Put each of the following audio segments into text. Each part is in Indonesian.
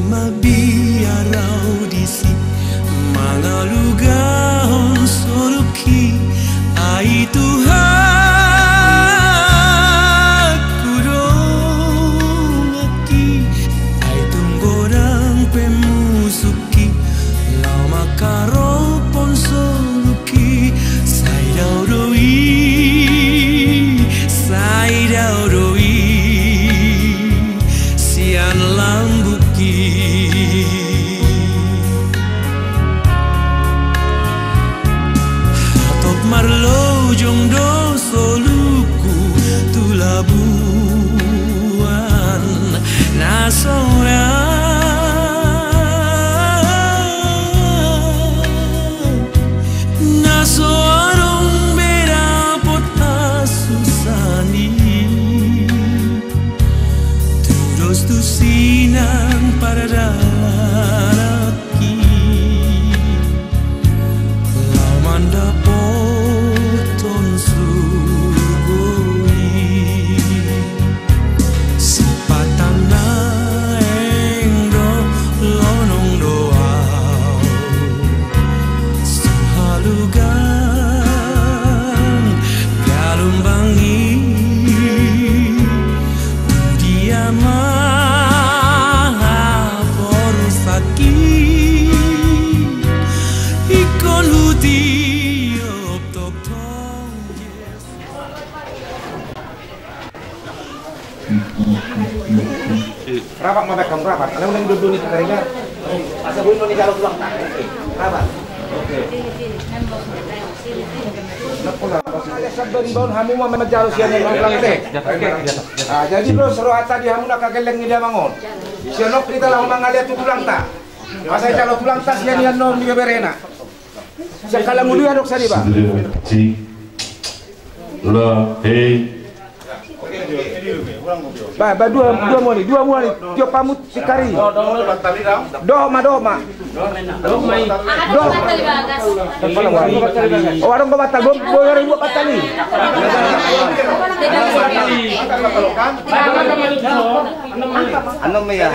mabiarau disi mangalugahon soluki ai Tuhan kudongaki ai tunggorang pemusuki lau makaropon soluki saidau doi sian lambuki hatot marlo jongdo soluku tulabuan nasora nasoarong berapot asusani tudos tusinan para daraki lamanda poton sugoi sipatan naengdo lonong doau suhalugan galumbangi budiama rapat mabek kamu rapat. Ada yang duduk nih katanya. Asa buin mau dijaluk pulang tak? Rapat. Oke. Nakulah. Sabdo di bawah hamu mau menjaluk sian yang pulang teh. Jadi bro seru tadi hamu nak kageleng dia bangun. Sianok kita lah mengalia tu pulang tak. Asa jaluk pulang tak sian yang non dia berena. Sekala mulia dok sari ba. Lah, hey. Ba dua mo ni tiap pamut sikari. Do ma. Oh warung ko batal, boy ribu batali. Ano may ya?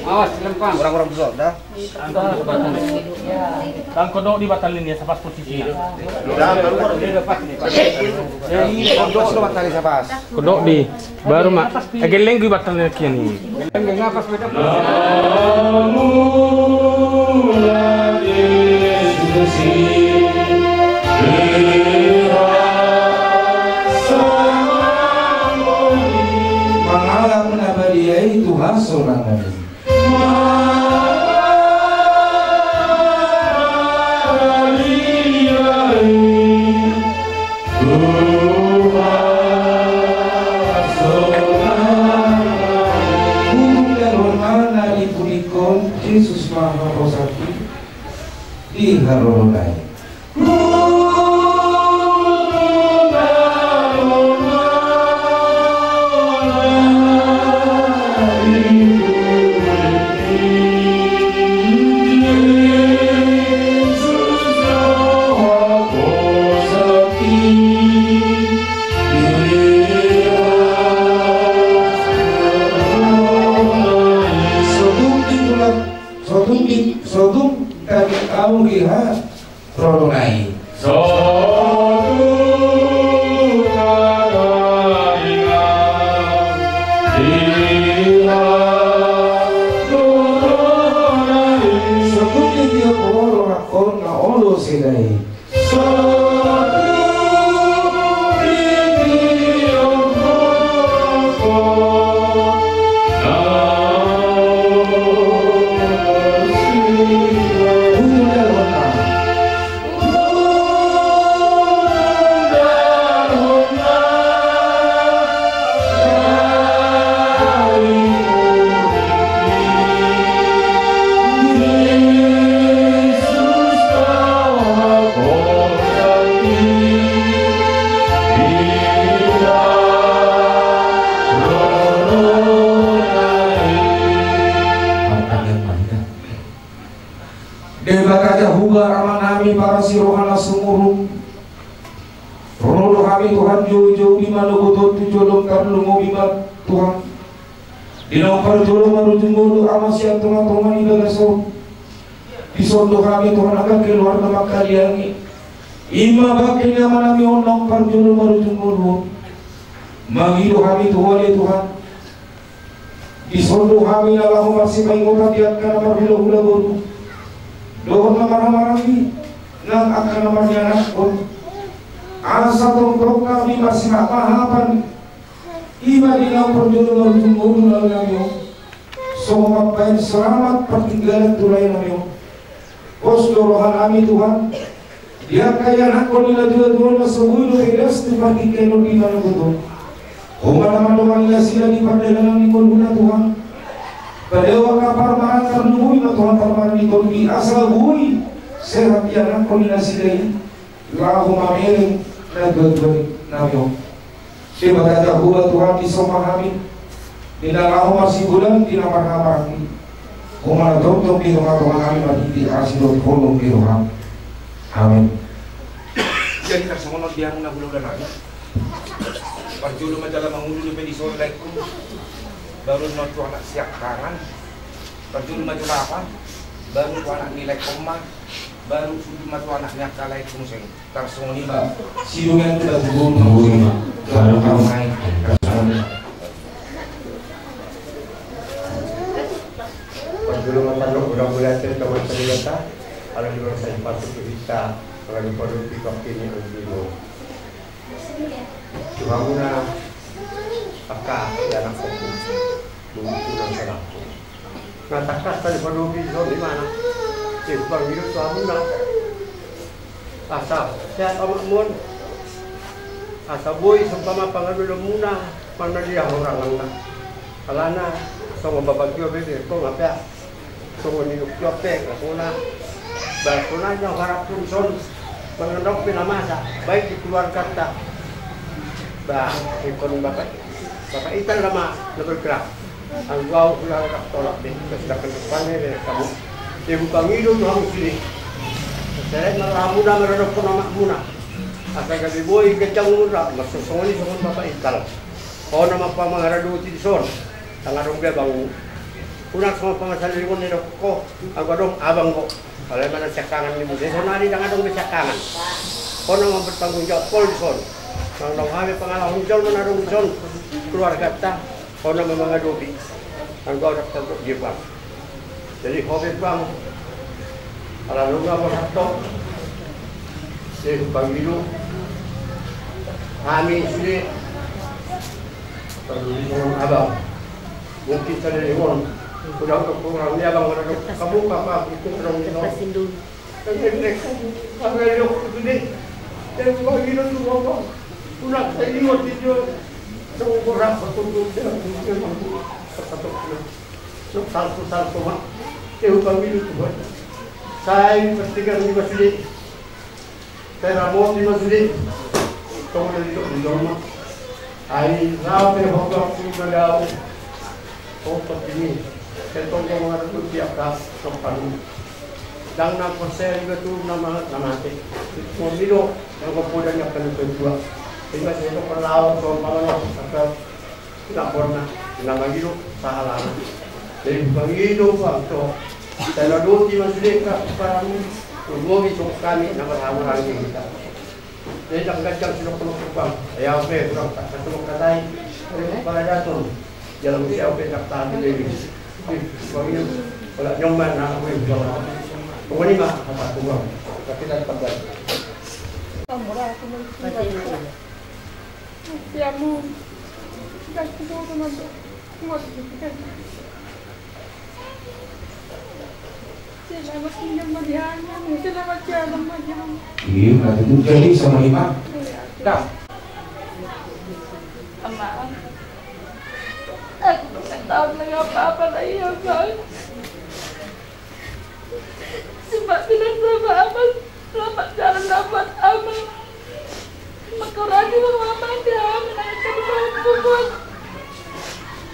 Awas, lempang. Orang-orang besar dah. Kang kodok dibatalin ya sapas posisi. Kodok di baru mak. Geleng gue batalin kian ini. Geleng ngapa sepeda? Pengalaman abadi itu hasil Yesus Maha Osaki di Haronai. Sodum kami tahu lihat Rodonai. Sodum dia orang na olo sedai. Dewa Raja Huga Ramanami para sirohana sumurung Rono kami Tuhan jauh-jauh di mana betul tujuan karena mau bima Tuhan. Di nomor jolo marujung bulu amasya Tuhan Tuhan ibadah so. Di sondo kami Tuhan akan keluar nama kalian. Ima bakil yang mana mi onong parjolo marujung bulu. Mangido kami Tuhan ya Tuhan. Di sondo kami Allahumma masih mengobat dia karena marhula bulu. Dohon nama lagi nang akan namanya nakon. Asa tongkrong kami masih mahapan. Iba di nomor jodoh marujung bulu nalayo. Semua baik selamat pertinggalan tulai nalayo. Bos dorohan kami Tuhan. Dia kaya nakon nila dua-dua na sebulu edas tu pagi keno di mana betul. Nama doang ya sila di pandangan ni koluna Tuhan. Padewa kapar mahal ternuhi na Tuhan parman ni kolbi asal bui sehat ya nakon nila sila ini. Lahu mameleng na gagawin nalayo. Siapa kata buat Tuhan di semua kami. Tidak lahu masih bulan di nama kami. Umar tonton di rumah Tuhan kami bagi di asidot kolom di rumah. Amin. Jadi tersemono dia muna bulan lagi. Parjulu majalah mangulu di pedisol laiku. Baru notu anak siap kangen. Parjulu majalah apa? Baru anak nilai koma. Baru sudah masuk anaknya kalai kumuseng. Tersemono ni ba. Sidungan sudah turun. Baru kamu naik. Dulu memang bulan-bulan cerita bercerita, kalau di luar saya patut kita, kalau di produk kopi ini dulu. Cuma guna akak dan aku mungkin dan aku. Nah takas tadi produk di mana? Di bang hidup suami nak. Asal sehat amat mun. Asal boy seumpama pangadulo muna, mana dia orang langka. Kalana sama bapak kio bebe, kau ngapa? Tunggu ni dokter, aku nak berkunanya harap punson mengendok pinamasa baik di keluarga tak. Bah, ikon bapak ikan lama bergerak. Angkau sudah tolak deh, sedangkan depannya deh kamu. Dia bukan hidup kamu sini. Saya malah muda meredok pun amak muna. Asal kali boy kecang murah, masuk songoni songon bapak ikan. Kau nama pamangaradu tidison, tangga dong dia bangun. Unak semua pengasal di mana ko, aku dong abang ko. Kalau mana cakangan ni mungkin, so nari jangan dong cakangan. Kau nama bertanggung jawab pol di son. Kalau dong kami pengalaman jol mana dong son keluarga kita, kau nama mengadopi. Angkau dah tentu jebak. Jadi hobi bang, kalau lu nggak mau satu, jadi panggilu kami sini perlu abang. Mungkin saya diwon. Udah kurang dia bang udah kamu apa itu terong itu kan hendek apa dia gede dan kau hidup tu apa udah saya mau tidur terong kurang betul dia satu satu mak itu kami itu buat saya bertiga di masjid saya mau di masjid kau di rumah ai rapi hoga pun ada foto ini Ketong yang mengatur tiap kas tempat ini. Dan nak persen itu nama mati. Mobil yang kemudian yang kedua. Sehingga saya itu perlawan soal atau tidak pernah nama itu salah. Jadi bukan itu waktu saya dulu di masjid para umum itu kami nama orang kita. Jadi jangan sudah perlu bang. Ya oke, kurang tak satu katai para datang. Jalan siapa yang tak ada Bagi kalau nyoman aku yang jual. Pokoknya mah apa aku bang. Tapi tak tepat. Siamu, dah kita tu nanti. Semua kita. Selamat tinggal madiannya, selamat jalan madiannya. Iya, nanti tu jadi sama lima. Dah. Maaf. Aku tak tahu lagi apa-apa lagi ya bang. Sebab bilang sama abang, selamat jalan dapat abang. Maka lagi mama dia menaikkan buat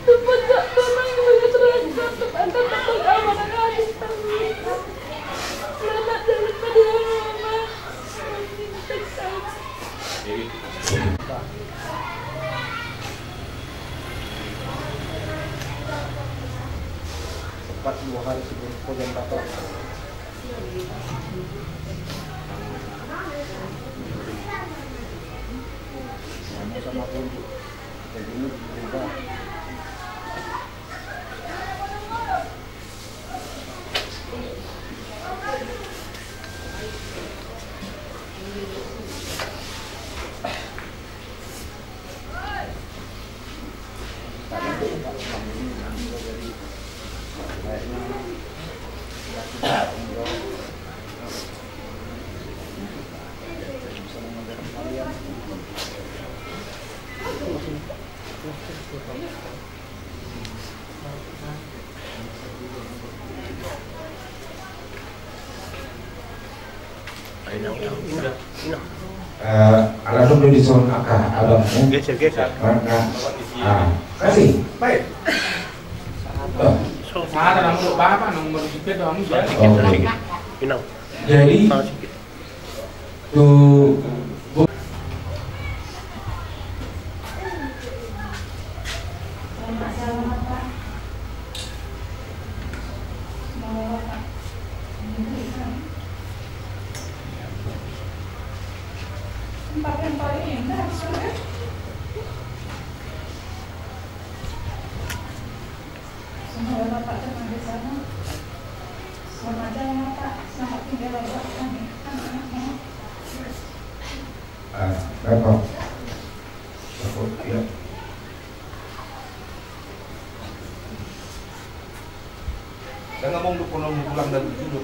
tempat tak tenang juga terangkan tempat tempat abang lagi. Selamat jalan pada mama. tepat 2 hari sebelum pujian bapak. Sama tunjuk. Jadi ini berubah. Alam dulu di zona akah abang Geser. kasih Baik. Ada nomor berapa? Nomor sedikit doang ya. Inang. jadi tuh Tempat yang paling indah sudah. Semoga Bapak tenang di sana. Selamat jalan Bapak, selamat tinggal Bapak kami, anak-anaknya. Bapak ya. Jangan ngomong pulang dari dulu.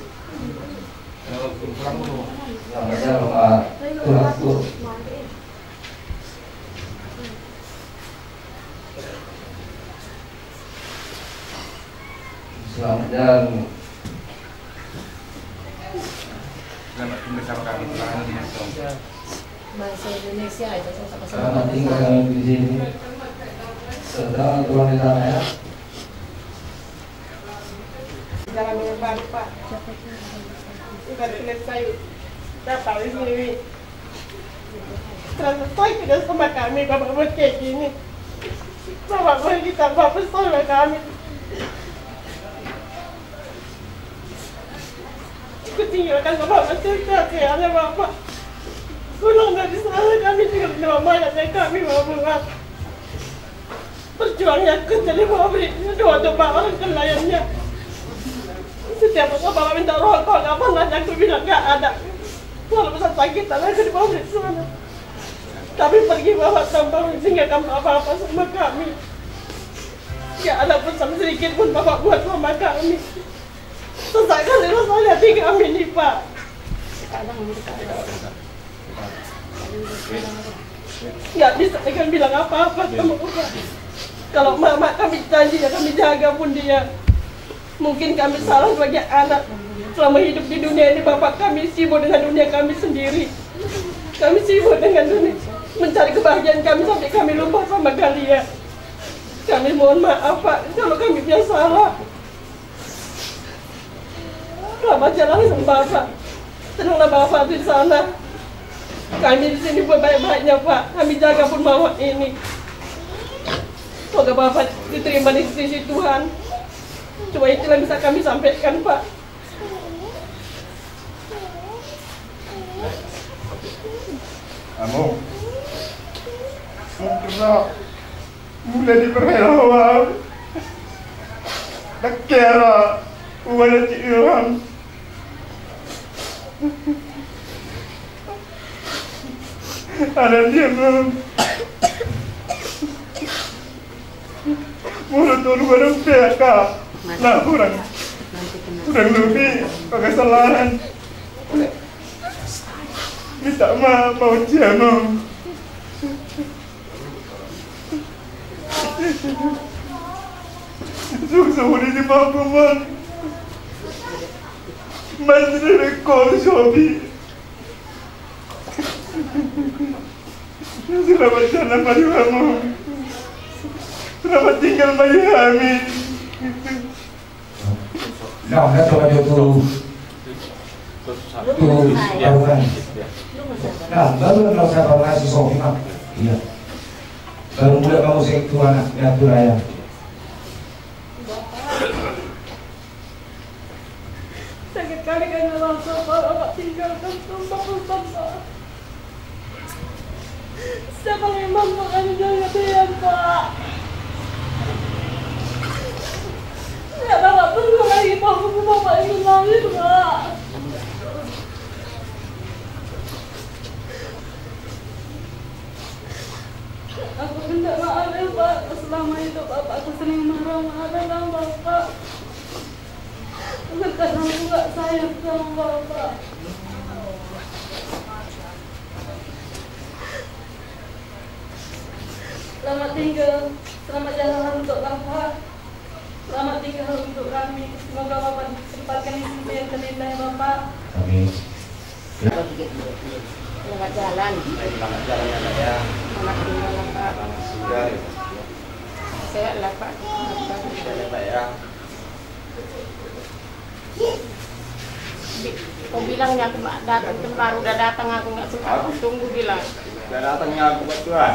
Pulang dulu. Selamat jalan Pak Tulasku. Selamat jalan. Selamat tinggal sama kami. Selamat tinggal. Bahasa Indonesia aja sama-sama. Selamat tinggal di sini. Selamat pulang di sana ya. Jalan dengan baru Pak. Sudah selesai. Dapat di sini. Setelah selesai tidak sama kami, Bapak buat kayak gini. Bapak boleh ditambah pesona kami. Aku tinggalkan Bapak sehat-sehatnya Bapak. Pulang dari sana kami tinggal di rumah mayatnya kami Bapak. Perjuangnya kerja di pabrik, dua Bapak kelayannya. Setiap Bapak minta rokok, nggak pernah aku bilang nggak ada. Kalau besar sakit, aku di pabrik sana. Tapi pergi Bapak tanpa mengingatkan apa-apa sama kami. Nggak ada pesan sedikit pun Bapak buat sama kami. Sesak kali rasanya hati kami nih Pak. Nggak bisa kan bilang apa-apa sama Bapak. Kalau mama kami janji ya kami jaga pun dia. Mungkin kami salah sebagai anak. Selama hidup di dunia ini Bapak kami sibuk dengan dunia kami sendiri. Kami sibuk dengan dunia, mencari kebahagiaan kami sampai kami lupa sama kalian. Kami mohon maaf Pak kalau kami punya salah. Selamat jalan sama Bapak. Tenanglah Bapak di sana. Kami di sini buat baik-baiknya Pak. Kami jaga pun mawar ini. Semoga Bapak diterima di sisi Tuhan. Cuma itu yang bisa kami sampaikan Pak. Kamu mungkin mulai diperhelawan. Tak kira wala Ilham. Ada dia mulut orang PK. Nah, kurang lebih kesalahan. Minta maaf mau jamu. Susu di Pakuman. Masih rekor Sobi. Selamat jalan bagi kamu. Selamat tinggal bagi kami. Nah, dah coba dia tu kan. Nah, baru nak saya pernah si Sofi nak. Iya. Baru mulai kamu sektu anaknya tu raya. sekali kami rasa Bapak tinggalkan tempat-tempat. Siapa yang mampu kami jaga dia, Pak? Ya, Bapak tunggu lagi Bapak itu lahir, Pak. Aku minta maaf ya, Pak. Selama itu Bapak aku sering marah-marah sama Bapak. Karena aku gak sayang sama Bapak. Selamat tinggal, selamat jalan untuk Bapak. Selamat tinggal untuk kami. Semoga Bapak ditempatkan di sisi yang terindah ya Bapak. Amin. Selamat jalan. Selamat jalan ya Pak ya. Selamat tinggal Bapak. Sudah ya. Sehat lah Pak. Sudah ya Pak ya. Kau bilangnya aku datang baru udah datang aku nggak suka. Aku tunggu bilang. Sudah datangnya aku Pak Tuhan.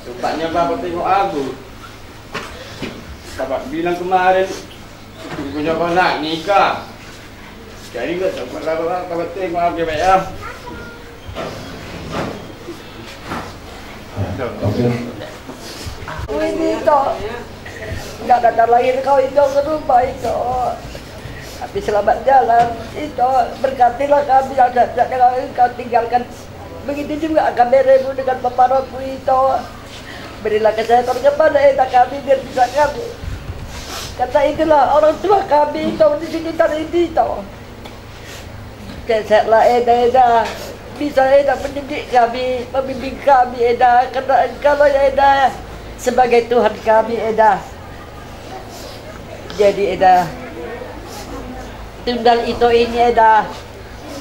Sukanya Bapak tengok aku. Bapak bilang kemarin tunggunya kau nak nikah. Jadi nggak sempat Bapak tengok aku Pak ya. Oke. Ini toh nggak datang lagi kau itu ke rumah itu. Tapi selamat jalan itu berkatilah kami ada kau tinggalkan. Begitu juga kami remu dengan Bapak Robu itu. Berilah kesehatan kepada kita kami biar bisa kami. Kata itulah orang tua kami itu di sini tadi itu. Kesehatlah Eda. Bisa Eda mendidik kami, membimbing kami Eda. Karena kalau Eda sebagai Tuhan kami Eda. Jadi Eda tunggal itu ini Eda.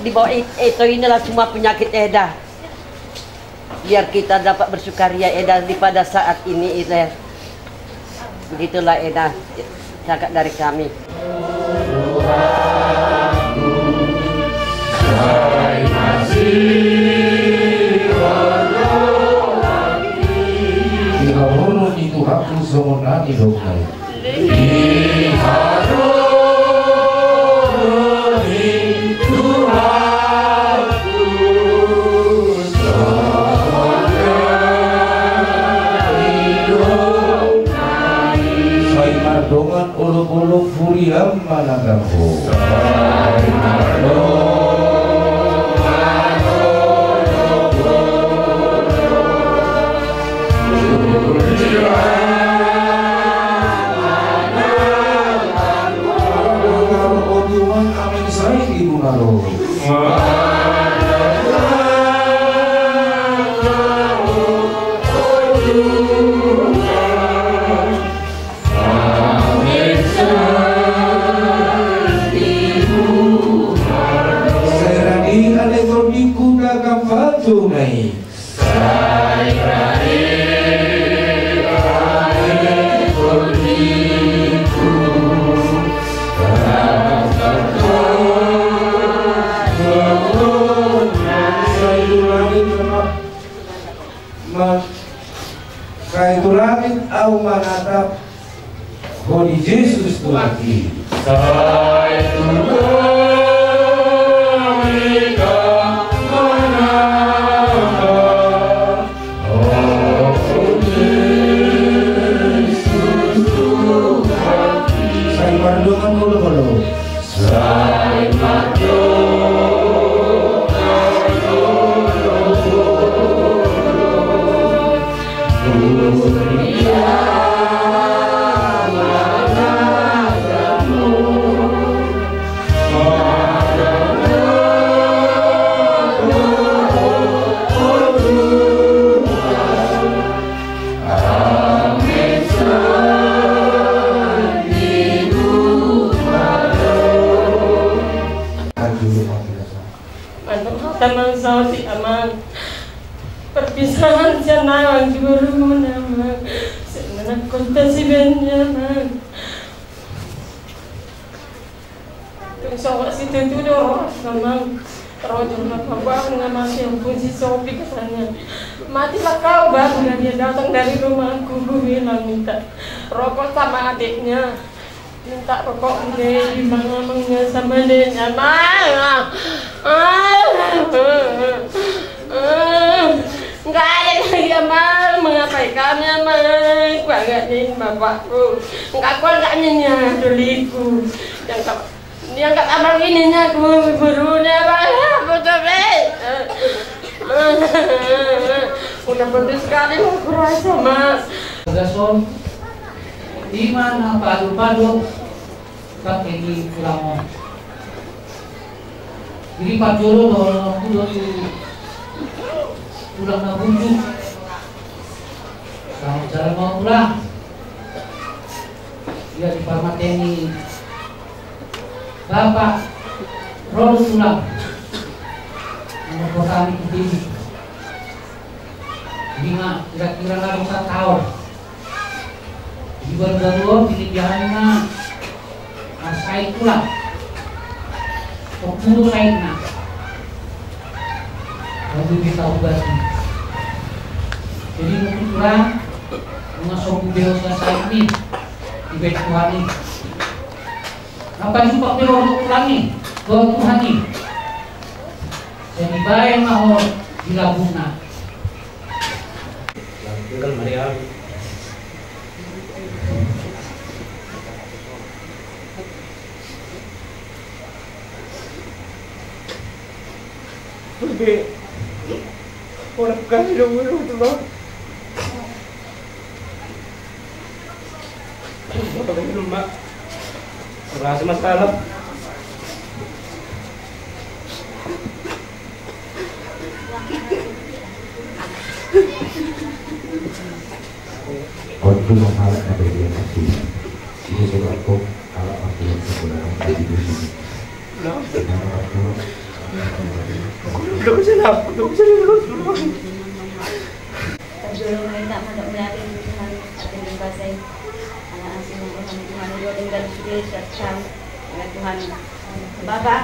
Di bawah itu inilah semua penyakit Eda. Biar kita dapat bersukaria Eda di pada saat ini Eda. Begitulah Eda cakap dari kami. Iharono itu aku semonani dokai. Dongan uluk-uluk furiam managaho. Amin saya ibu naro. Tunai. Kaitu langit au manatap Hodi Yesus Tuhan. Tanang sauti aman perpisahan jangan guru nama senang kota si Benjamin tu sawak si tentu dor memang rojo apa ngamasi yang puji sopi katanya matilah kau baru dia datang dari rumahku bilang minta rokok sama adiknya minta pokok ini mangga sama dia mah. Enggak ada lagi Amang, mengabaikan Amang, kuangatin bapakku. Enggak kuangatinnya duliku. Yang kat Amang ininya aku gurunya betul udah pedih sekali aku rasa Mas. Gason, di mana padu-padu pakai di pulang. Jadi Pak Jolo pulang na bunjuk. Kalau cara mau pulang, dia di Parmateni. Bapak, roll pulang. Nomor kami begini. Lima kira-kira nggak 1 tahun. Di Barbaroa pilihannya saya pulang. Waktu saya nak. Lalu kita ubati. Jadi mungkin pulang masuk video saya ini di bait Tuhan ini. Apa jumpa video untuk pulang nih? Tuhan Tuhan nih. Jadi baik mau dilabungna. Tinggal Maria. Porque orang kasih dulu itu loh. Apa lagi dulu Mak? Merasa masalah. Waktu masalah ada dia kasih. Ini sebabku kalau aku yang sebenarnya tadi di sini. Udah bisa nak, udah bisa lulus dulu. Terjolong minta mandok melalui Tuhan akan membasai anak asing yang Tuhan dia tinggal sudah siap dengan Tuhan. Bapak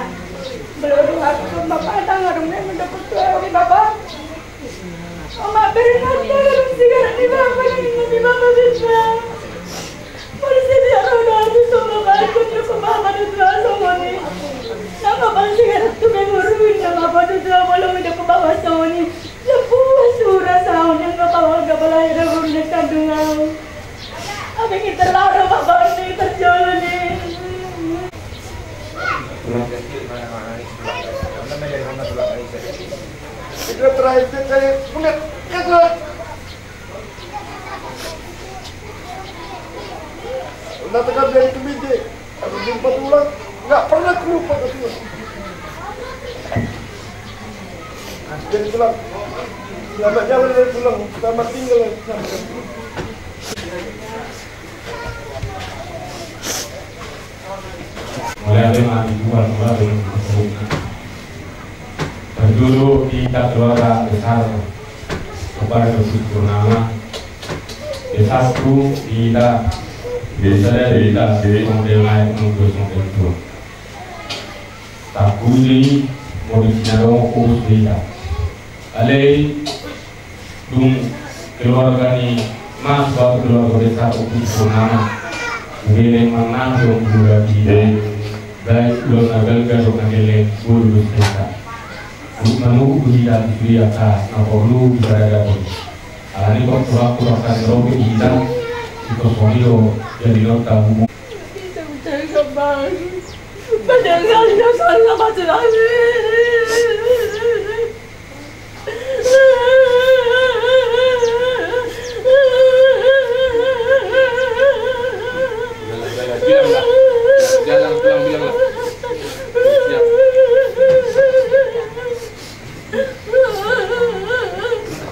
belum aku Bapak tangga dong yang mendapat tuh Bapak. Oma beri nanti sekarang di Bapak ini Bapak bisa. Polisi dia udah habis semua aku tuh Bapak itu semua nih. Nama bangsa yang tu menguruin nama pada tu malam itu ke bawah sini. Sebuah surah sahun yang ke bawah ke bawah yang berundak kandungan. Apa kita lara Bapak ni terjolong ni. Kita terakhir saya punya kesel. Udah tekan dari kemeja, aku jumpa tulang, nggak pernah lupa kesel. Jadi tulang, selamat jalan dari tulang, selamat tinggal. Mulai ada mati buat mulai dengan kebutuhan. Dulu kita keluarga besar kepada Gusti Purnama. Satu kita bisa dari model lain untuk model itu. Tak kuli modusnya dong khusus kita. Alai dung keluarga ni mas bawa keluarga besar Gusti Purnama. Mungkin menang dong buat kita. Baik ulun agal-agal dong agaleng bulu kita. Menunggu kita di atas, apa perlu berada pun. Ini kok kurang kan robe kita, itu sonio jadi nota umum. Kita mencari kembang, padahal kita salah macam lagi. Jalan pulang bilang lah. Siap.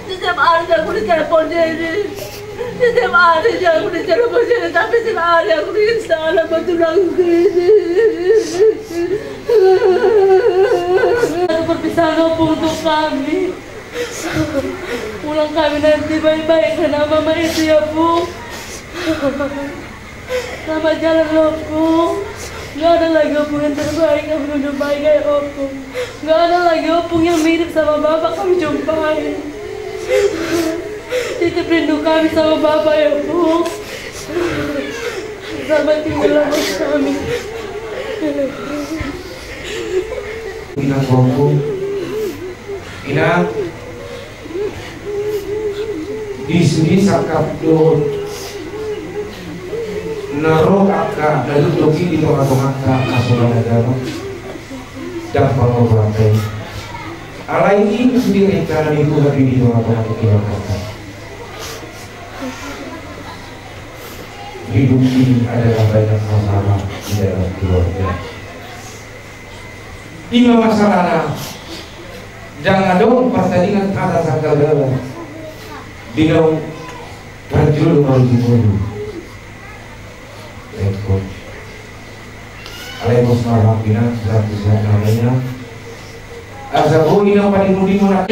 Setiap hari aku di telepon dia ini. Setiap hari aku di telepon dia ini. Tapi setiap hari aku di salah bertulang gini. Aku perpisahan apa untuk kami. Pulang kami nanti baik-baik karena mama itu ya Bu. Selamat jalan Opung. Gak ada lagi opung yang terbaik yang menuduh baik kayak opung. Gak ada lagi opung yang mirip sama bapak kami jumpai. Titip rindu kami sama bapak ya Bu. Selamat tinggal kami. Inang bongku, inang di sini sakap don naro aka lalu toki di tengah-tengah kasuran agama dan pengobatai alai ini sendiri karena itu hari di tengah-tengah kata hidup ini adalah banyak masalah di dalam keluarga. Ini masalahnya jangan dong pertandingan atas segala dinau berjulu baru rekod alemos marahina dan bisa namanya asal ini apa di mana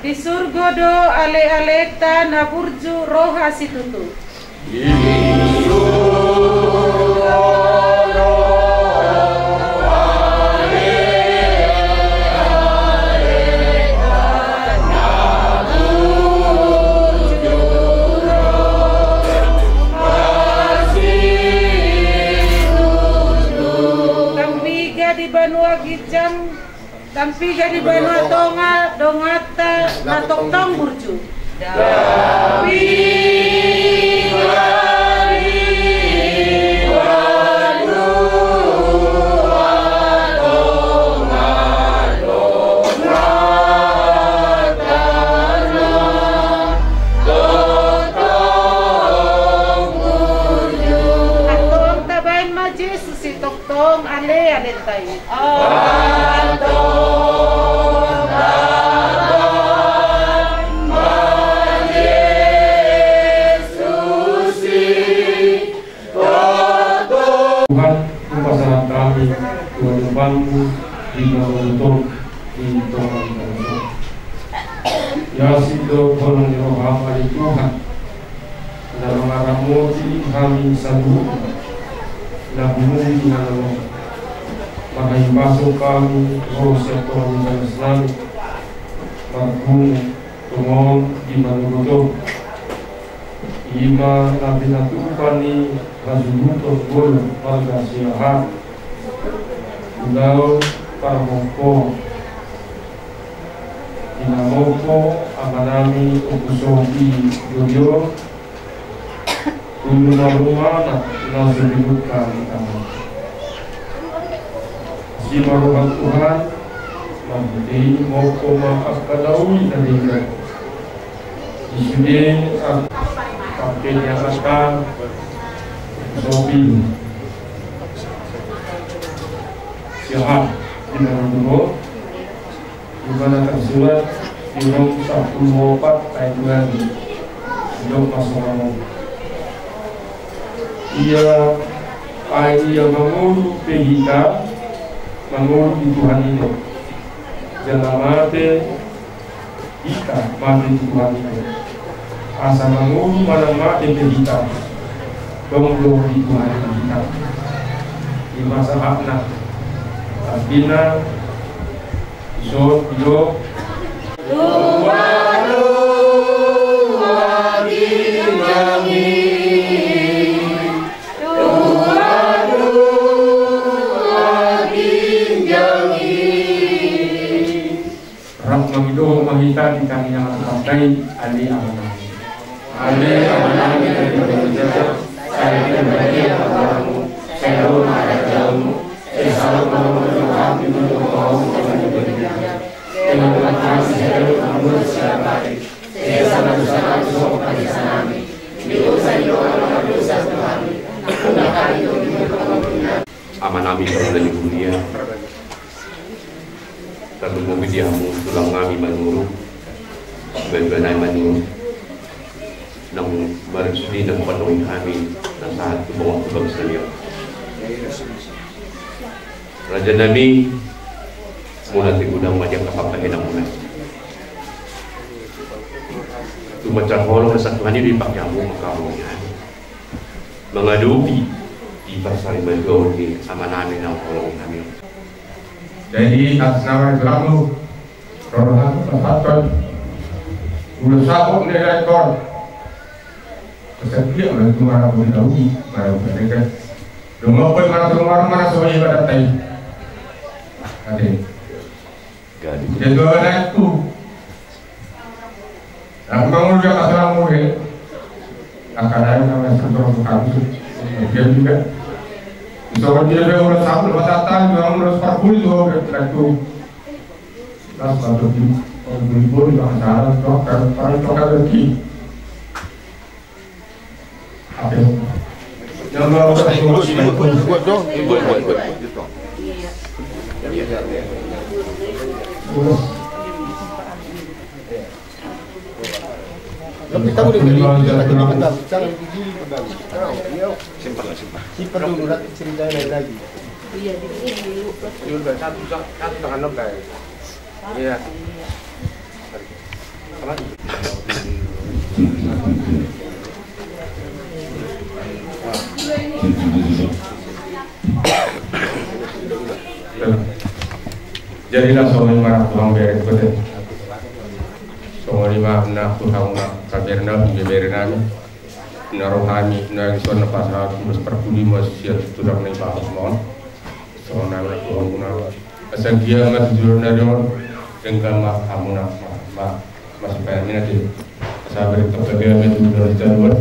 di surga do ale-aleta naburju roha situtu. Tampiga di Banua Gijang, tampiga di Banua Tonga, dongata natok tong burju. Tuhan pasangan kami Tuhan bangku hingga untuk Tuhan ya sido bolong roh hamba di Tuhan dalam aramu kami satu nabimu dengan makai masuk kami roh Tuhan dan Islam bagum tungong di manugoto ima nabi natupani razuluto gol warga siahat udao parmoko inamoko amanami ukusobi yoyo tuluna rumana nazubibutkan kami si maruhan Tuhan mabudi moko maaf kadawi tadinya isudin kapten yang akan Sobi sihat di dalam dulu di mana tersurat di nomor 104 ayat 2 untuk masuk ia mengurus kita mengurus di Tuhan itu jangan mati kita mati di Tuhan itu asa mengurus mana mati kita dong di Tuhan kita di masa hakna Albina Iso Ramamido mahita di kami yang terpakai Ali Amanami Ali Amanami dari berjalan saya berbagi kepadamu saya ada dalammu saya selalu menolong kami menolong kami berikan dengan kasih saya kamu siapa saya sangat sangat sopan di sana di usaha dosa kami gunakan itu Amanami dari dunia Kalau mau dia mau tulang kami manuru, bebenai manuru, nang bersudi nang penuhi kami nang saat bawah bangsa dia. Raja Nami mula tigudang majang kapapahin ang mula. Macam holong sa Tuhan ini dipakai kamu makamunya mengadupi di pasar Ibadah di sama namin ng holong kami. Jadi atas nama Islamu, Rohan Pastor, berusaha menilai rekor. Kesetiaan dan kemana pun tahu, mana pun mereka. Rumah pun mana semuanya pada tay. Ada. Jadi orang itu. Ang bangun dia masalah mungkin akan ada yang sentuh kamu dia juga misalnya dia udah sampai batatan dia udah sepuluh itu las satu ribu yang ada tokar lagi apa yang mau buat dong Tapi tahu deh lagi pedal, jangan digili pedal. Simpan dulu nanti ceritain lagi. Iya, dulu. Udah satu tangan lo guys. Iya. Jadilah seorang marah tuang beres betul. Semua lima anak Tuhan kabirna beberna narohani nang sona pasal terus perpudi masih tudang nei bahas mon sona anak Tuhan guna asagia mat jurnalon dengan mak amuna masih pengen nanti sabar terpegang itu dari jalan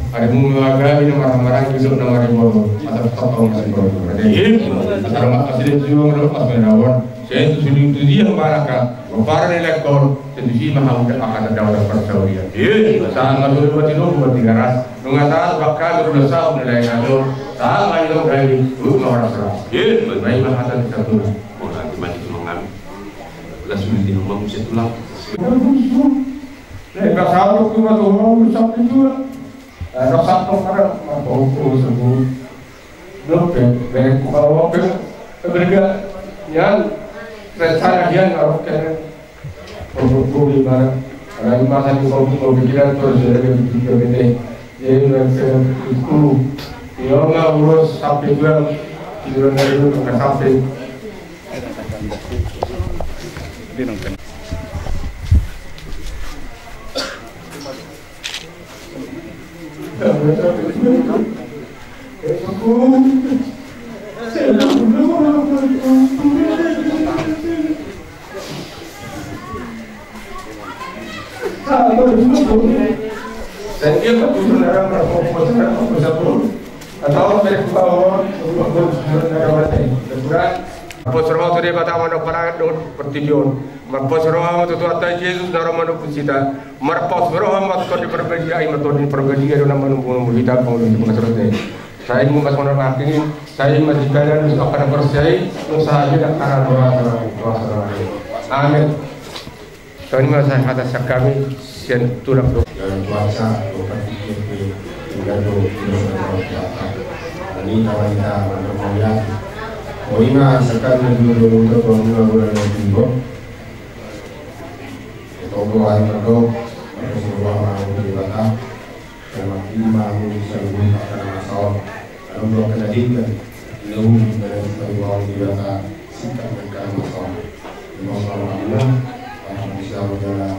ada mumaga ini marah-marah gitu nama ribu atau topong masih baru ada ini karena asli juga pas menawan saya itu sudah itu dia marahkan para elektor jadi mahal akan ada persaurian. Iya, saat masuk buat itu buat tiga ras. Nunggu bakal berusaha menilai ngado. Saat main lo dari rumah orang serah. Iya, baik mahal satu. Orang mandi tulang. Langsung di rumah mesti tulang. Nek satu cuma tulang sampai juga. Ada satu orang mau sembuh. Lope, baik kalau berga yang rencana dia kalau produk di mana ada masa di kalau pikiran terus jadi begitu gede jadi mereka itu dia nggak urus sampai juga tiduran dari dulu nggak sampai dan dia sebenarnya berfokus atau mereka bawa Posro tu dia kata mana para pertibion, posro tu atas Yesus dalam mana pusita, posro amat tu diperbagi, amat tu diperbagi dalam mana kita kau di mana selesai. Saya ingin masuk orang ini, saya masih kalian akan percaya usaha kita karena doa. Amin. Terima kasih atas kami sian tulang doa. Dalam puasa berpikir menggadu ini kita melihat Oima sekarang dulu untuk bulan Juli. Togo hari mergo semua orang di Batam sama lima bisa menggunakan masalah. Kalau belum kena diikat, lalu dari semua di Batam sikap mereka masalah. Masalah mana? Bisa berjalan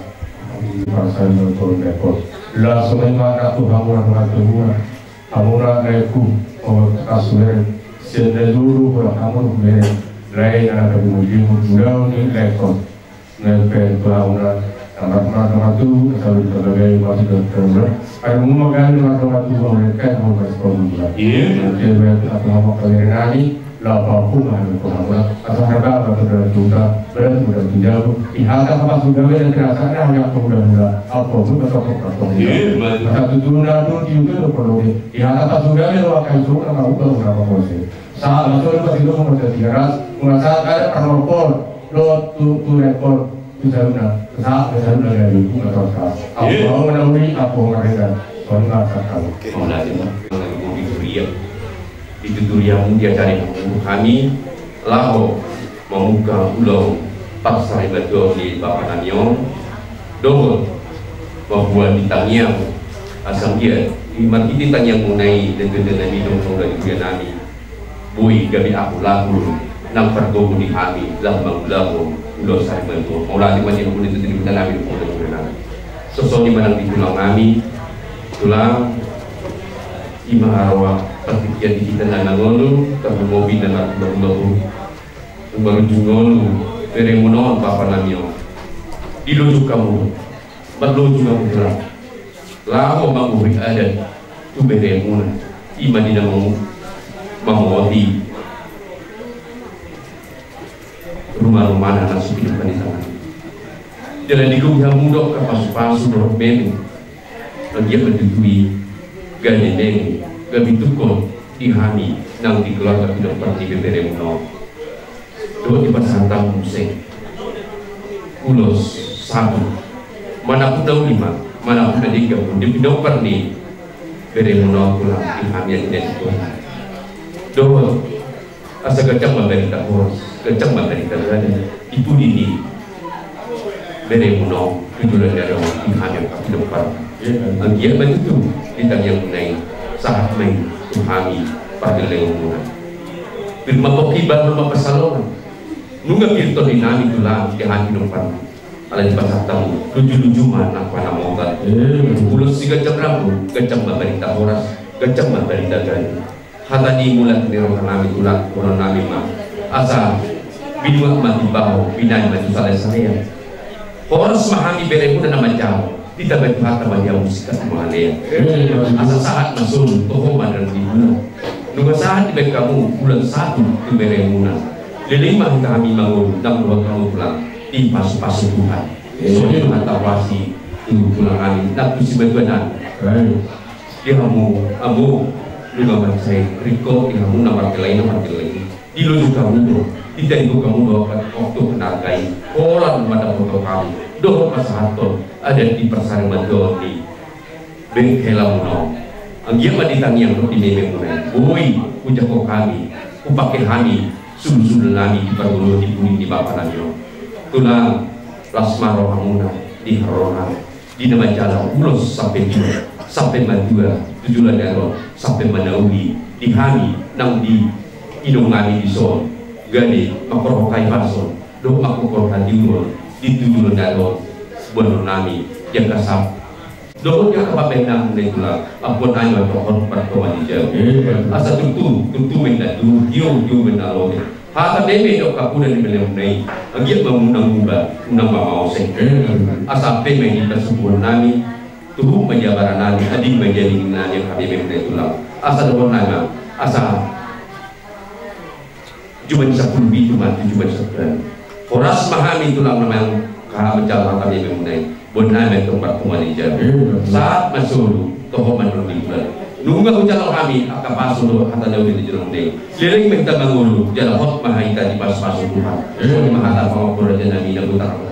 di pasal untuk rekod. Lah semua ratu hamuran ratunya, hamuran reku, kasuler. Sehingga dulu kalau kamu beri lain ada kemudian mudah ni lekon, nempel pelaunan, amat tu kalau terbagai masih terbaik. Ada mungkin matu mereka yang bersekolah. Iya. Jadi apa nama kalian ni? Lapa pun ada pelaunan. Atau harga atau berjuta, berjuta jauh. Ihata apa sudah yang kerasanya hanya mudah-mudah. Apa pun betul. Iya. Maka tujuan itu juga perlu. Ihata apa sudah yang akan suruh nama ubah berapa proses. Saat itu pasti itu menjadi ras, merasa ada penopor, lo tu rekor tu sana dari bunga total. Apa menawi apa mereka bangga sakal. Mulai dari Durian. Di Durian dia cari kami laho membuka ulang pasar betul di Bapananyo. Dong membuat ditanya asam dia iman kita tanya mengenai dengan minum dari dia nami bui gabi aku lagu nang pergo di kami lah manglago ulo saya bentuk mulai macam boleh itu kita nami dengan sosok di mana di tulang kami tulang ima arwah pertikian di kita nanangolu tapi mobil dan baru jungolu beremunon papa namio dilujuk kamu berlujuk kamu tulang lama mampu ada tu beremuna iman di dalam mamodi rumah-rumah anak suci di sana. Jalan di gua mudok ke pasu-pasu berbeda. Dia berdui gade deng, gabi tukon dihami nang di keluarga tidak pergi beremuna. Do di pasantang museng. Ulos satu. Mana pun tahu lima. Mana pun ada tiga pun. Dia pindah perni beremuna pulang dihami yang tidak itu. Do asa kacang memberi tak horas, kacang memberi tak ada. Ibu ini beremuna tujuan dari orang dihami yang tidak pernah. Dia begitu kita yang mengenai saat main tuhami pada lewat. Firma pokiban rumah persalongan. Nunggu kirto dinami tulang di hati depan. Ala di pasar tamu, lucu-lucu mana pada mogat. Ulos si kacang rambut, kacang memberi tak horas, kacang memberi tak gani. Hata di mulat ni orang nami tulang, orang nami mah. Asa binua mati bahu, binai mati saleh saya. Horas mahami beremu dan nama jauh. Tidak baik hata bagi musik mengalir. Asa saat masuk toko dan dibunuh. Nunggu saat di baik kamu bulan 1 di beremuna. Lilima kami bangun dan buat kamu pulang di pas-pas Tuhan. Soalnya mata wasi itu pulang kami. Tak tusi bantuan. Dia kamu juga saya Riko di kamu nama lain. Di lucu kamu tuh. Tidak itu kamu bawa waktu menargai orang pada foto kamu. Doh pasahaton ada di persaringan di bengkelam no. Anggia maditangi yang di memang boy puja kok kami, upakai kami sul nami di pergulu di bumi di Bapananyo. Tulang lasmaro hamuna di Harona di nama jalan ulos sampai Madura tujuan daro sampai Manauli di kami nang di hidung kami di son gade makorokai pason do makorokai diulon di tujuan daro buat nami yang kasar doa yang kepabenang negula ampun ayo pohon pertemuan jauh asa tentu mendak diu menalo hata deme dok kapunan di menem nei agiat memunang mau sing asa pe mengi tersebut nami tubuh menjabaran nami adik menjadi nani yang kami menai tulang asa doa nana asa cuma sepuluh cuma 7 horas mahami tulang memang kahapon kami mengenai benar tempat kembali jauh saat masuk toh menurut nunggu hujan kami akan pasuk kata Daud di jerung deh liring minta mengulu jalan hot mahita di pas-pas Tuhan di mahata pengapura jenami yang utara.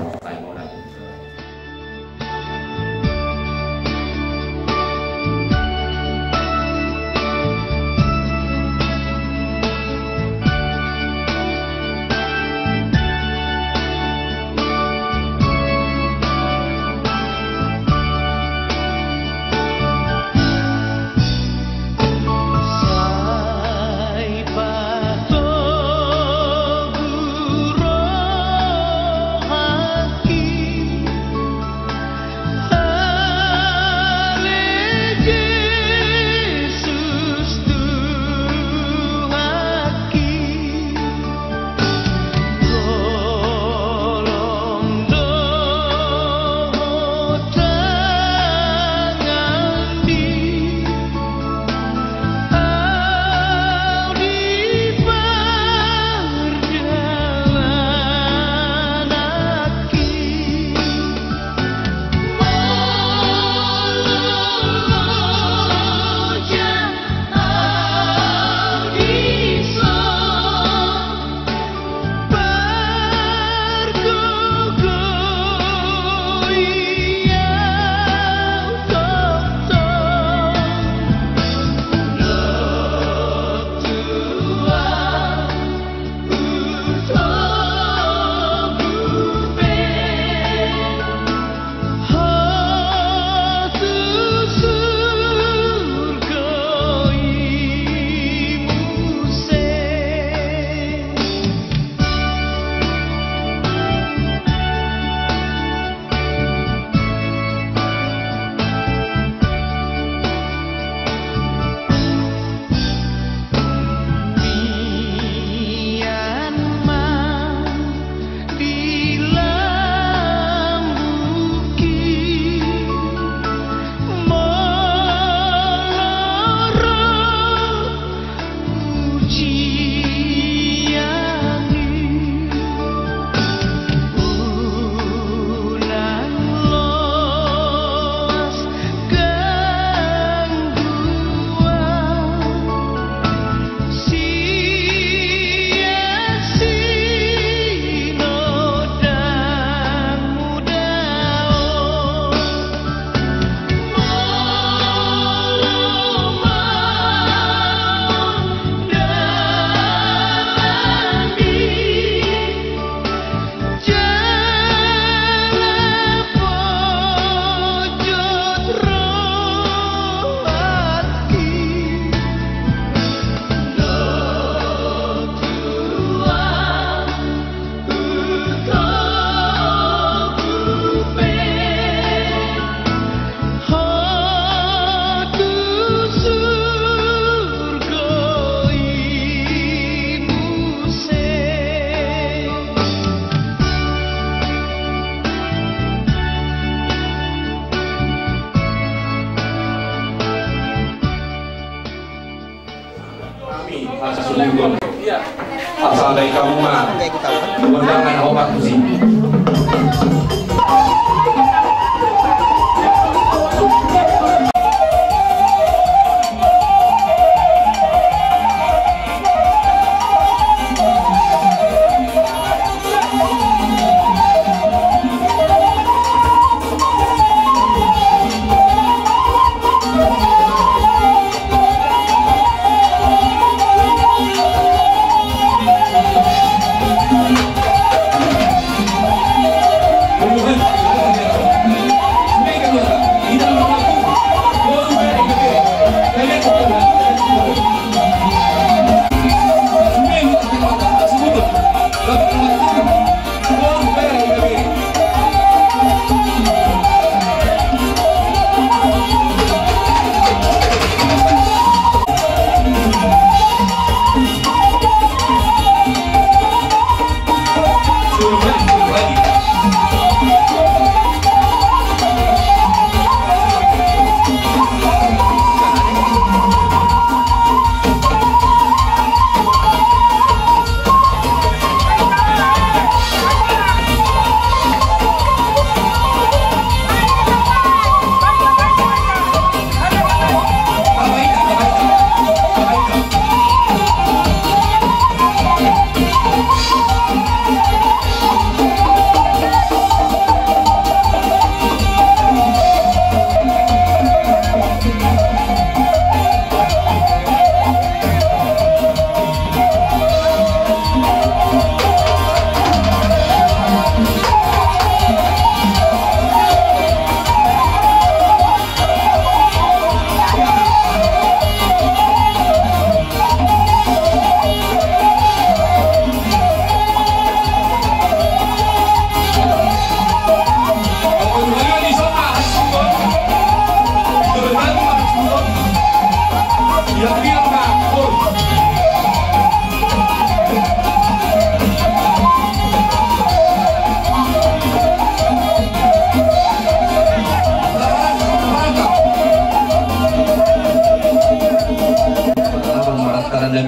Sudon. Asal dari kamu mah undangan obat musim.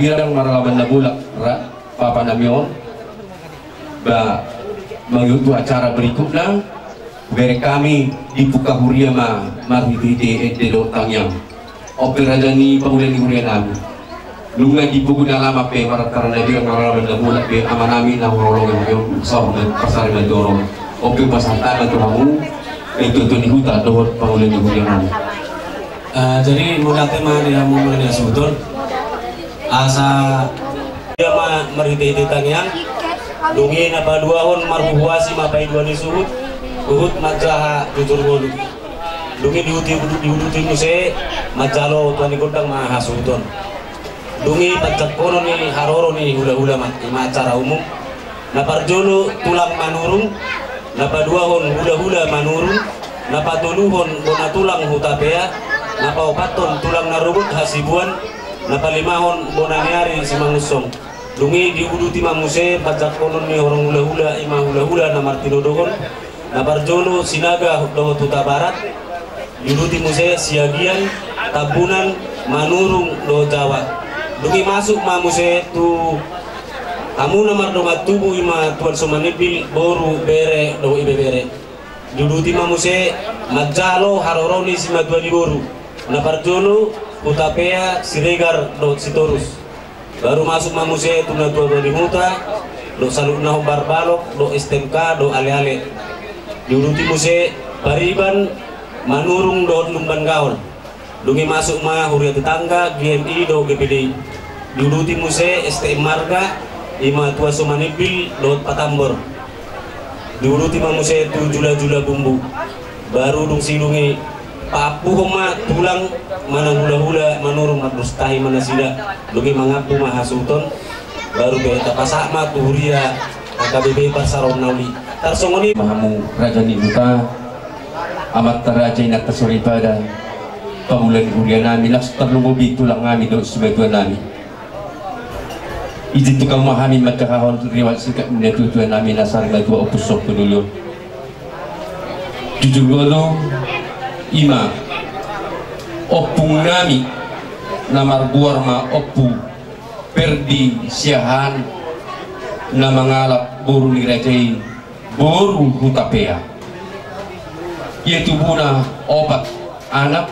Bilang maralaban na bulak Papa Namion ba mengikuti acara berikut lang beri kami di Pukahuria marhibide edelo tangyang opera dani pangulan hurian namin lunga di puguna lama pe marataran na bilang maralaban na bulak pe ama namin na horolongan yung sa pasar na dorong oke pasantanan to kamu itu ni huta dohot pangulan hurian namin. Jadi mula tema dia mulai sebetulnya asa dia marhiti tangyang dungi na paduahon marbuhuasi mapai dua ni suhut uhut majaha tutur golu dungi diuduti muse majalo tuani godang mahasuton dungi pacak kono ni haroro ni hula-hula ma acara umum na parjolo tulang manurung na paduahon hula-hula manurung na patuluhon bona tulang hutapea na paupaton tulang narubut hasibuan napalimahon bonaniari si mangusong dungi diuduti mamuse pajak konon ni orang hula-hula ima hula-hula na Martino Dogon na Barjolo Sinaga doho tuta barat diuduti muse siagian tabunan manurung do Jawa dungi masuk mamuse tu kamu namar dongat tubuh ima tuan somanibil boru bere do ibe bere diuduti mamuse majalo haroroni si maduani boru na Barjolo Utapea Siregar do Sitorus baru masuk mamuse tuna tua di muta do salutna barbalok do STMK do ale-ale diuruti muse Pariban manurung do lumban gaul dungi masuk ma huria tetangga GMI do GPD diuruti muse STM Marga ima tua somanibil do Patambor diuruti mamuse tu jula-jula bumbu baru dung silungi papu homa tulang mana hula-hula manurung matrustahi mana sida dugi mangapu mahasuton baru beta pasakma tuhuria KBB Pasaron Nauli tarsongoni mahamu raja ni buta amat teraja inak tersori pada pamulan huria nami laks terlumubi tulang nami do sebetuan nami izin tukang mahami makahahon riwat sikap menetu tuan nami nasar ngatua opusok pedulu jujur golo ima opung nami namar buar ma opu perdi siahan na mangalap buru ni rajai buru hutapea. Yaitu buna opat anak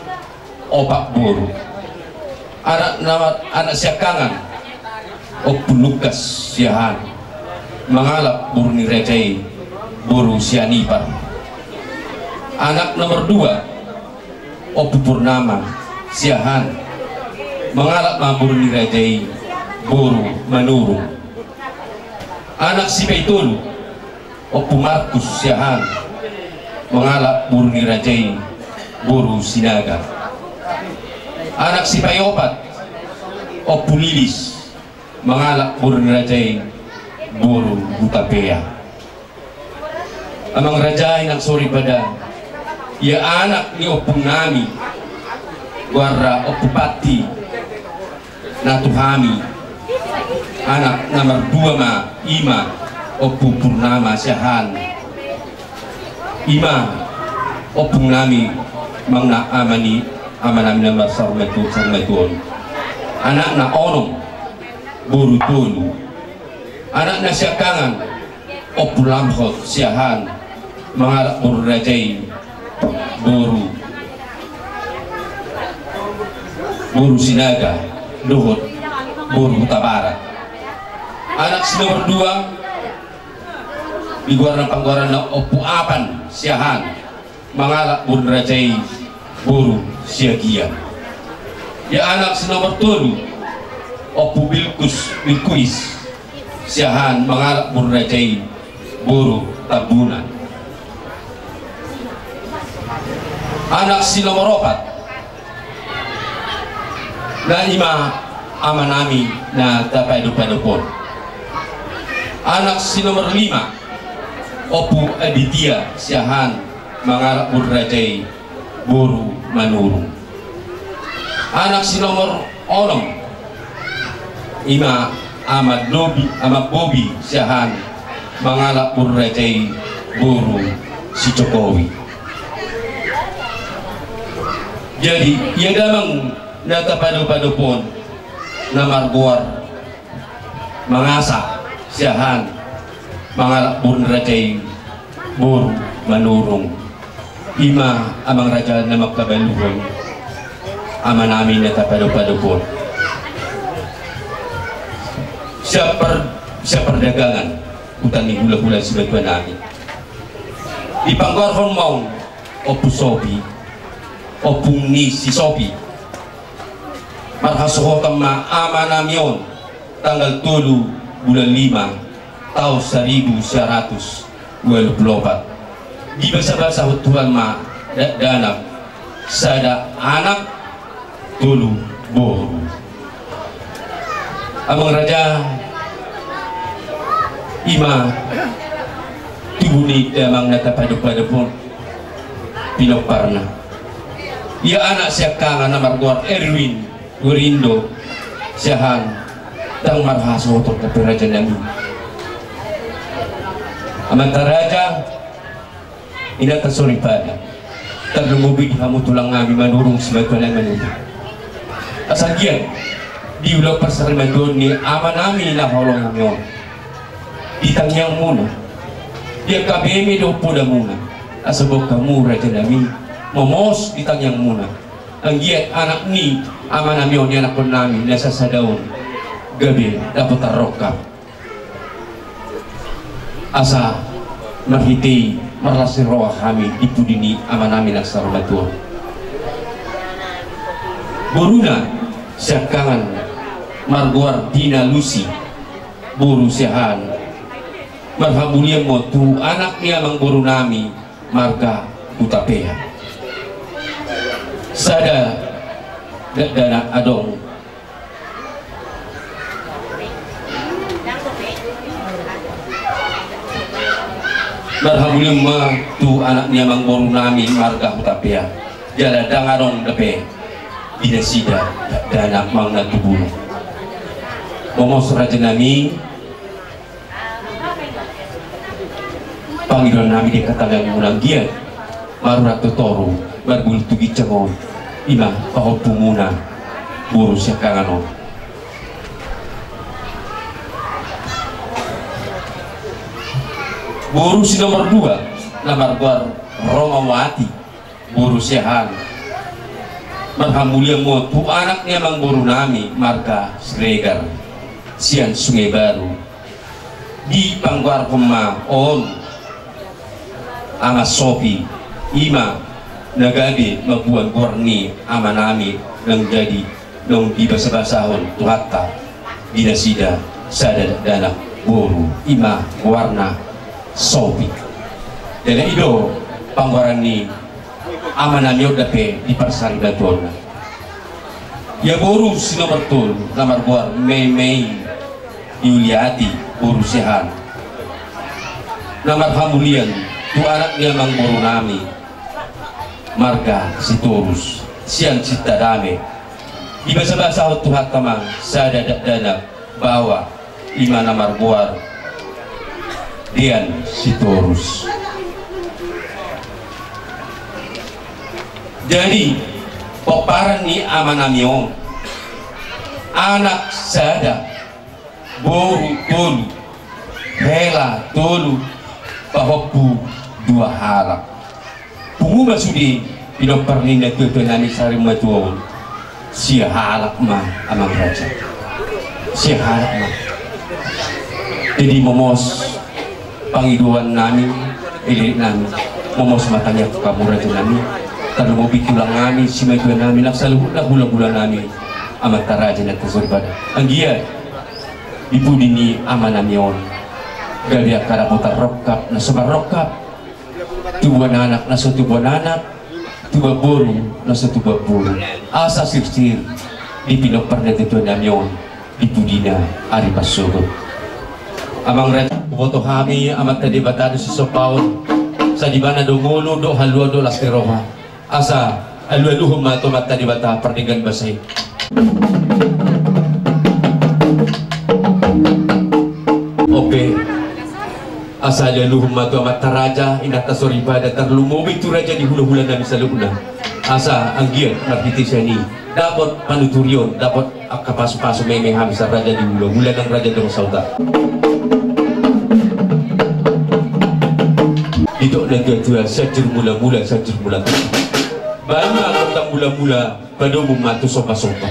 opat buru. Anak siakangan o pulukas siahan mangalap buru ni rajai buru sianipar. Anak nomor 2 o purnama siahan mengalap mabur ni rajai buru manurung. Anak si Baitul o Markus siahan mengalap buru ni rajai buru sinaga. Anak si Payopat o Lilis mengalap buru ni rajai buru Hutapea. Amang rajai ng sori pada ya anak ni opung nami warra opupati na tuhami anak nomor 2 ma ima opu purnama siahan ima opung nami mangna amanami nomor sarmetuon anak na onong buru tulu anak na siakangan opu lamhot siahan mengalak buru rajai buru sinaga luhut buru tabara. Anak si nomor 2 di guaran pangguaran na opu apan siahan mengalak buru rajai buru siagian. Ya anak si nomor 3 opu bilkuis siahan mengalak buru rajai buru tabunan. Anak si nomor 4 na ima amanami na tapay-dupay-dupon. Anak si nomor 5 opu Aditya siahan mangalak buru rajai buru manurung. Anak si nomor 6 ima amat bobi siahan mangalak buru rajai buru si Jokowi. Jadi ia damang natapadu-padu pun namarguar mangasa siahan mangalak buru rajai buru manurung. Ima amang raja na magkabaluhon ama namin natapadu-padu pun siya perdagangan utang ni hula-hula sebagian namin ipangguarhon maung opu sobi opung ni si sobi marhasohotam ma amanamyon tanggal 7 bulan 5 tahun 1924 di basa-basa huturan ma danap sada anak tulu boru. Amang raja ima tibuni damang natapadu-padupon pinoparna. Ya anak siakangan na marguar Erwin Gurindo siahan tang marhaso to kapirajan nami. Amantaraja ina tasori pada taglumubi hamu tulang ngami manurung sebagian manuta. Asagian di ulang persarimadon ni ama nami na holong ngamyon. Ditangyang muna. Dia kabemi do puda muna. Asabok kamu raja nami. Momos ditangyang muna ang giat anak ni ama namyon ni anak ko namin nasa sa daon gabi dapat tarokap asa mahiti marasi roa kami ipudini ama namin nagsarabatuan buruna siakangan marguar dina lusi buru siahan marhabulian mo tu anak niya mang buru nami marga Hutapea sada dana adong marhabulim ma tu anak niya mang buru nami marga Hutapea jala dangarong depe binasida dana mang natubul momos raja nami Panginoon nami di katagang munang giat marurat totoro barbul tugi cangon ima pahopu muna buru siakanganon Buru si nomor 2 lamar buar Romawati buru sehan marhamulia motu anaknya mang buru nami marga Sregar sian Sungai Baru di pangguar pema on ama Sopi ima nagadi mabuan gorni ama nami nang jadi nang di basa-basahon tuhatta dinasida sada dana buru ima warna Sopi dan itu panggoran ni amanami dape di pasar gadona ya boru sino betul lamar buar Mei Yuliati boru sehan lamar hamulian tu anak dia mang boru nami marga Sitorus siang cita dame di bahasa Tuhan tamang sada dana bawa lima lamar buar Dian Sitorus. Jadi peparan ni amanamion anak sada boru tolu hela tolu pahopu dua halak pungu masudi pinopar ninda tutunani sari matuon si halak ma amang raja si halak ma jadi momos pangiduan nami ilik nami momos matanya kamu raja nami kalau mau bikin ulang nami si majuan nami nak selalu nak bulan-bulan nami amat taraja nak tersorban anggia ibu dini amanamion dari akara putar rokap na sebar rokap tubuh anak na satu tubuh anak tubuh buru na satu tubuh buru asa sir-sir di pinopar na tutuan namion ibu dina ari pasugot amang red foto kami amat tadi batado si sopaon sa di bana do ngolo do halwa do lasteroha asa alwaluhum ma to tadi bata perdigan basay oke asa alwaluhum ma to mataraja indah tasoriba datar lumobi tu raja di hula-hula nabi saluna asa anggiat martiti seni dapat panuturion dapat kapasu-pasu memeng habis raja di hula-hula ng raja do sauda itu negara sajur mula-mula sajur mula banyak tentang mula-mula pada mematu sopa-sopa